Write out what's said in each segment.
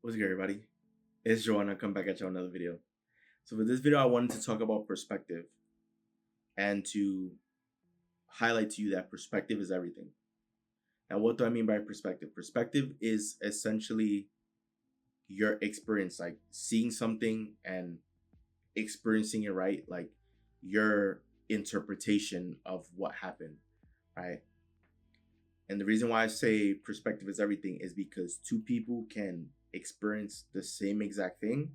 What's good, everybody? It's Joe, and I come back at you on another video. So for this video, I wanted to talk about perspective and to highlight to you that perspective is everything. And what do I mean by perspective? Perspective is essentially your experience, like seeing something and experiencing it, right? Like your interpretation of what happened, right? And the reason why I say perspective is everything is because two people can experience the same exact thing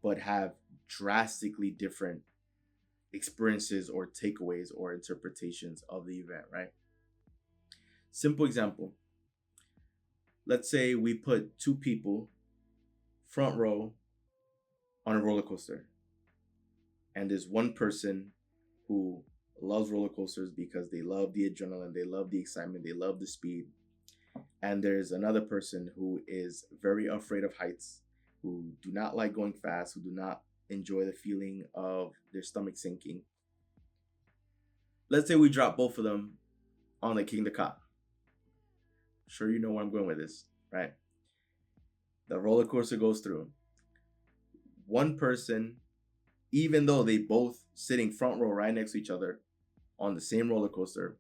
but have drastically different experiences or takeaways or interpretations of the event, right? Simple example. Let's say we put two people front row on a roller coaster, and there's one person who loves roller coasters because they love the adrenaline, they love the excitement, they love the speed. And there's another person who is very afraid of heights, who do not like going fast, who do not enjoy the feeling of their stomach sinking. Let's say we drop both of them on the King the Cop. Sure, you know where I'm going with this, right? The roller coaster goes through. One person, even though they both sitting front row right next to each other on the same roller coaster,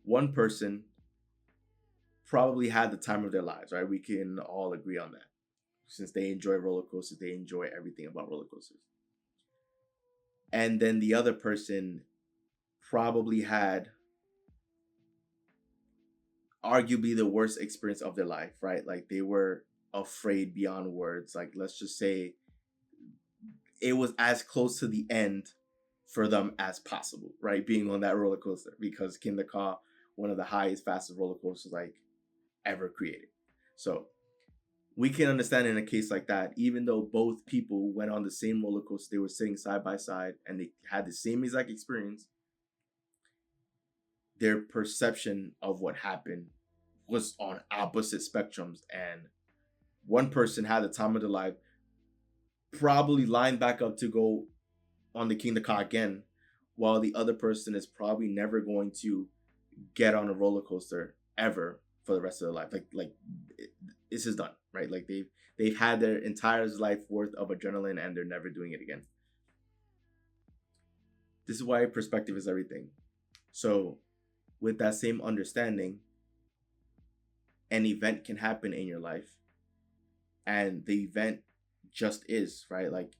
one person probably had the time of their lives, right? We can all agree on that. Since they enjoy roller coasters, they enjoy everything about roller coasters. And then the other person probably had arguably the worst experience of their life, right? Like they were afraid beyond words. Like let's just say it was as close to the end for them as possible, right? Being on that roller coaster, because King the Car, one of the highest, fastest roller coasters like ever created. So we can understand in a case like that, even though both people went on the same roller coaster, they were sitting side by side and they had the same exact experience, their perception of what happened was on opposite spectrums. And one person had the time of their life, probably lined back up to go on the King the Car again, while the other person is probably never going to get on a roller coaster ever for the rest of their life. This is done, right? Like they've had their entire life worth of adrenaline and they're never doing it again. This is why perspective is everything. So with that same understanding, an event can happen in your life and the event just is, right? Like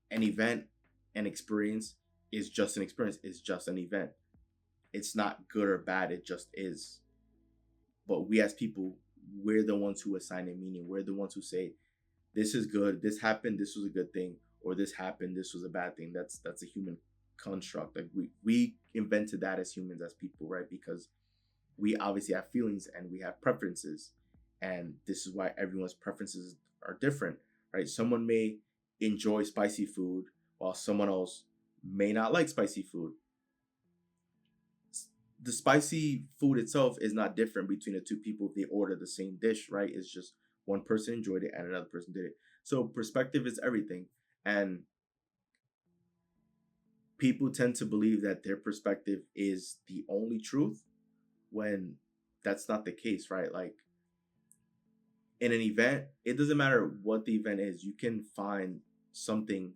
an event, an experience is just an experience, it's just an event. It's not good or bad, it just is. But we as people, we're the ones who assign a meaning. We're the ones who say, this is good, this happened, this was a good thing, or this happened, this was a bad thing. That's a human construct. Like we invented that as humans, as people, right? Because we obviously have feelings and we have preferences. And this is why everyone's preferences are different, right? Someone may enjoy spicy food while someone else may not like spicy food. The spicy food itself is not different between the two people if they order the same dish, right? It's just one person enjoyed it and another person did it. So perspective is everything. And people tend to believe that their perspective is the only truth when that's not the case, right? Like in an event, it doesn't matter what the event is, you can find something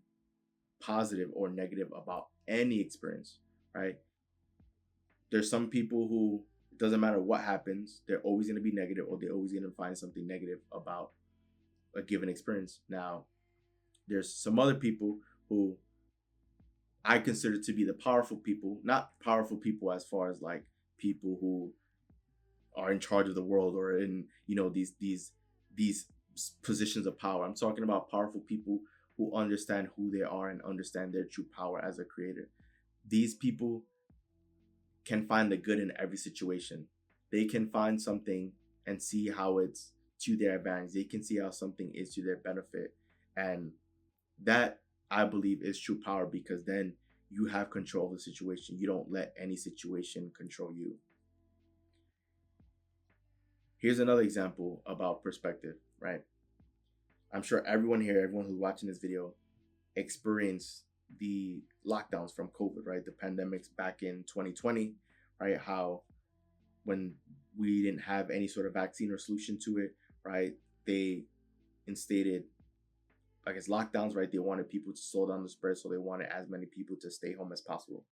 positive or negative about any experience, right? There's some people who it doesn't matter what happens, they're always going to be negative or they're always going to find something negative about a given experience. Now, there's some other people who I consider to be the powerful people, not powerful people as far as like people who are in charge of the world or in, these positions of power. I'm talking about powerful people who understand who they are and understand their true power as a creator. These people can find the good in every situation. They can find something and see how it's to their advantage. They can see how something is to their benefit. And that, I believe, is true power, because then you have control of the situation. You don't let any situation control you. Here's another example about perspective, right? I'm sure everyone here, everyone who's watching this video, experienced the lockdowns from COVID, right? The pandemics back in 2020, right? How when we didn't have any sort of vaccine or solution to it, right? They instated, I guess, lockdowns, right? They wanted people to slow down the spread, so they wanted as many people to stay home as possible.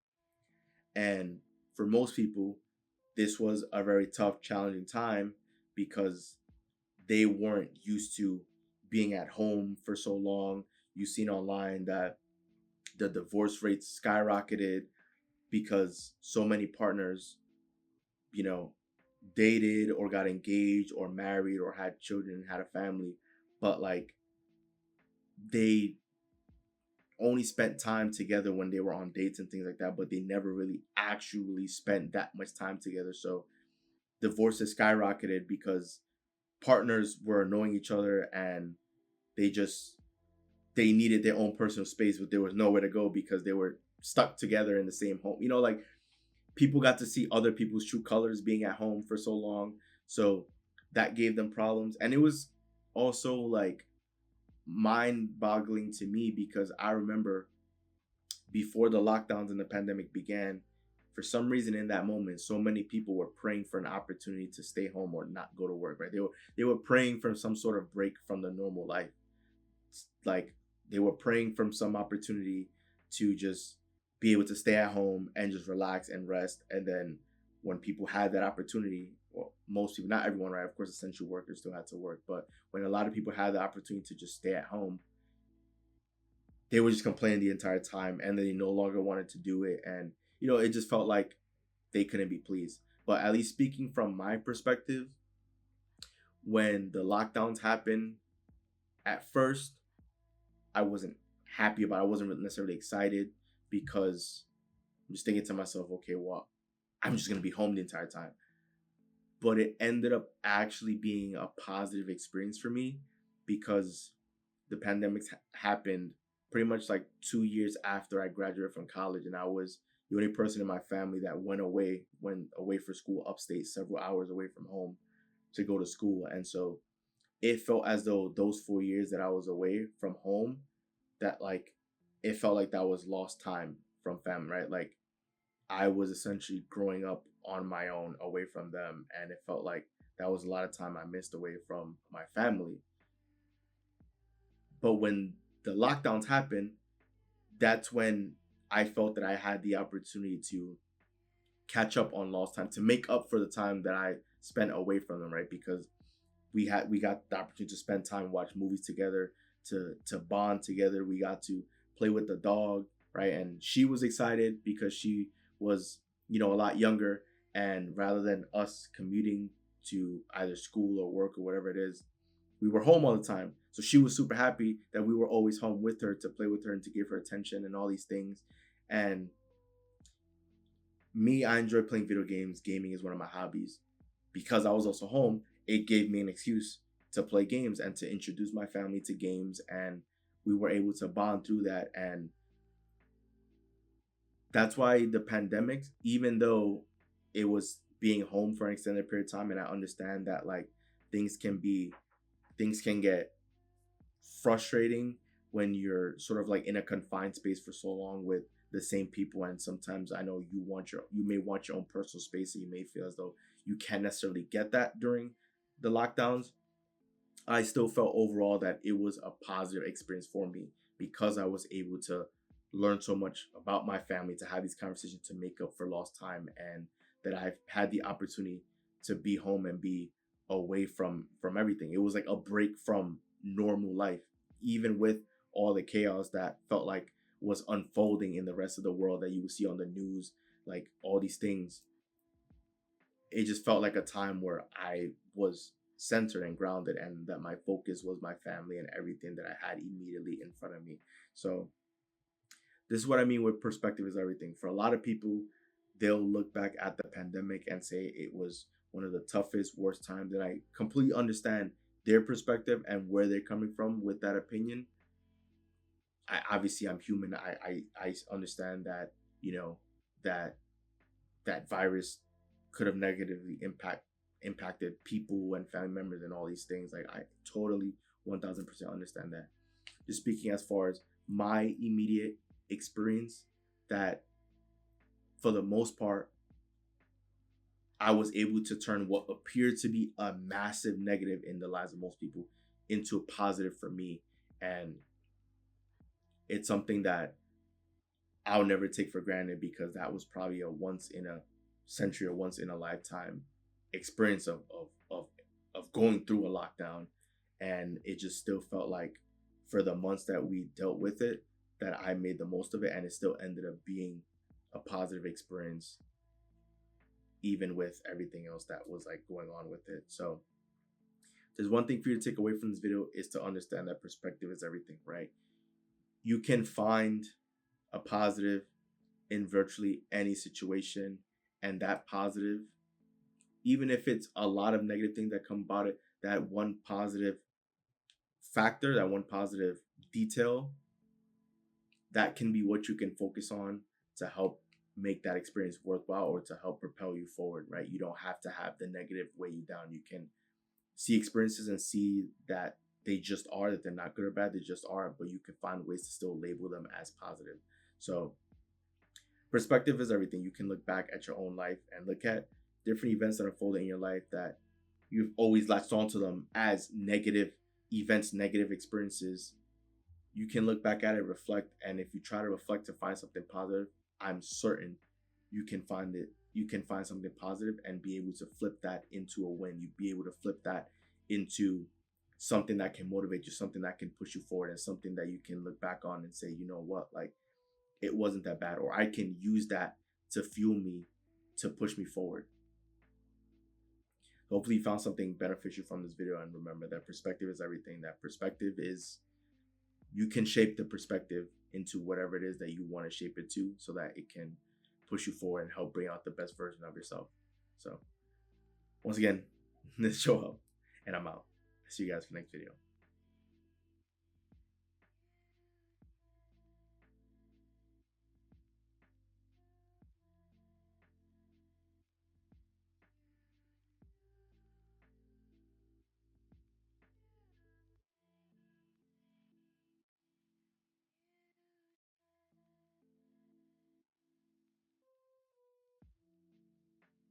And for most people, this was a very tough, challenging time because they weren't used to being at home for so long. You've seen online that the divorce rates skyrocketed because so many partners, you know, dated or got engaged or married or had children, had a family, but like they only spent time together when they were on dates and things like that, but they never really actually spent that much time together. So divorces skyrocketed because partners were annoying each other and they just they needed their own personal space, but there was nowhere to go because they were stuck together in the same home. Like people got to see other people's true colors being at home for so long. So that gave them problems. And it was also like mind boggling to me because I remember before the lockdowns and the pandemic began, for some reason in that moment, so many people were praying for an opportunity to stay home or not go to work, right? They were praying for some sort of break from the normal life. Like they were praying from some opportunity to just be able to stay at home and just relax and rest. And then when people had that opportunity, well, most people, not everyone, right? Of course, essential workers still had to work, but when a lot of people had the opportunity to just stay at home, they were just complaining the entire time and they no longer wanted to do it. And, it just felt like they couldn't be pleased. But at least speaking from my perspective, when the lockdowns happened, at first, I wasn't happy about it. I wasn't necessarily excited because I'm just thinking to myself, okay, well, I'm just going to be home the entire time. But it ended up actually being a positive experience for me because the pandemic happened pretty much like 2 years after I graduated from college. And I was the only person in my family that went away for school upstate, several hours away from home to go to school. And so it felt as though those 4 years that I was away from home, that like it felt like that was lost time from family, right? Like I was essentially growing up on my own away from them, and it felt like that was a lot of time I missed away from my family. But when the lockdowns happened, that's when I felt that I had the opportunity to catch up on lost time, to make up for the time that I spent away from them, right? Because we got the opportunity to spend time, watch movies together, to bond together. We got to play with the dog, right? And she was excited because she was, a lot younger, and rather than us commuting to either school or work or whatever it is, we were home all the time. So she was super happy that we were always home with her, to play with her and to give her attention and all these things. And me, I enjoy playing video games. Gaming is one of my hobbies. Because I was also home, it gave me an excuse to play games and to introduce my family to games. And we were able to bond through that. And that's why the pandemic, even though it was being home for an extended period of time, and I understand that like things can get frustrating when you're sort of like in a confined space for so long with the same people, and sometimes I know you may want your own personal space, and you may feel as though you can't necessarily get that during the lockdowns. I still felt overall that it was a positive experience for me because I was able to learn so much about my family, to have these conversations, to make up for lost time, and that I've had the opportunity to be home and be away from everything. It was like a break from normal life, even with all the chaos that felt like was unfolding in the rest of the world that you would see on the news, like all these things. It just felt like a time where I was centered and grounded, and that my focus was my family and everything that I had immediately in front of me. So this is what I mean with perspective is everything. For a lot of people, they'll look back at the pandemic and say it was one of the toughest, worst times. And I completely understand their perspective and where they're coming from with that opinion. I'm human. I understand that, that that virus could have negatively impacted people and family members and all these things. Like I totally 1000% understand that. Just speaking as far as my immediate experience, that for the most part, I was able to turn what appeared to be a massive negative in the lives of most people into a positive for me. And it's something that I'll never take for granted, because that was probably a once in a century or once in a lifetime experience of going through a lockdown. And it just still felt like, for the months that we dealt with it, that I made the most of it, and it still ended up being a positive experience, even with everything else that was like going on with it. So there's one thing for you to take away from this video, is to understand that perspective is everything, right? You can find a positive in virtually any situation, and that positive, even if it's a lot of negative things that come about it, that one positive factor, that one positive detail, that can be what you can focus on to help make that experience worthwhile, or to help propel you forward, right? You don't have to have the negative weigh you down. You can see experiences and see that they just are, that they're not good or bad, they just are, but you can find ways to still label them as positive. So perspective is everything. You can look back at your own life and look at different events that unfolded in your life that you've always latched onto them as negative events, negative experiences. You can look back at it, reflect, and if you try to reflect to find something positive, I'm certain you can find it. You can find something positive and be able to flip that into a win. You'd be able to flip that into something that can motivate you, something that can push you forward, and something that you can look back on and say, you know what, like, it wasn't that bad, or I can use that to fuel me, to push me forward. Hopefully you found something beneficial from this video, and remember that perspective is everything. That perspective is, you can shape the perspective into whatever it is that you want to shape it to, so that it can push you forward and help bring out the best version of yourself. So once again, this is Joel, and I'm out. See you guys for the next video.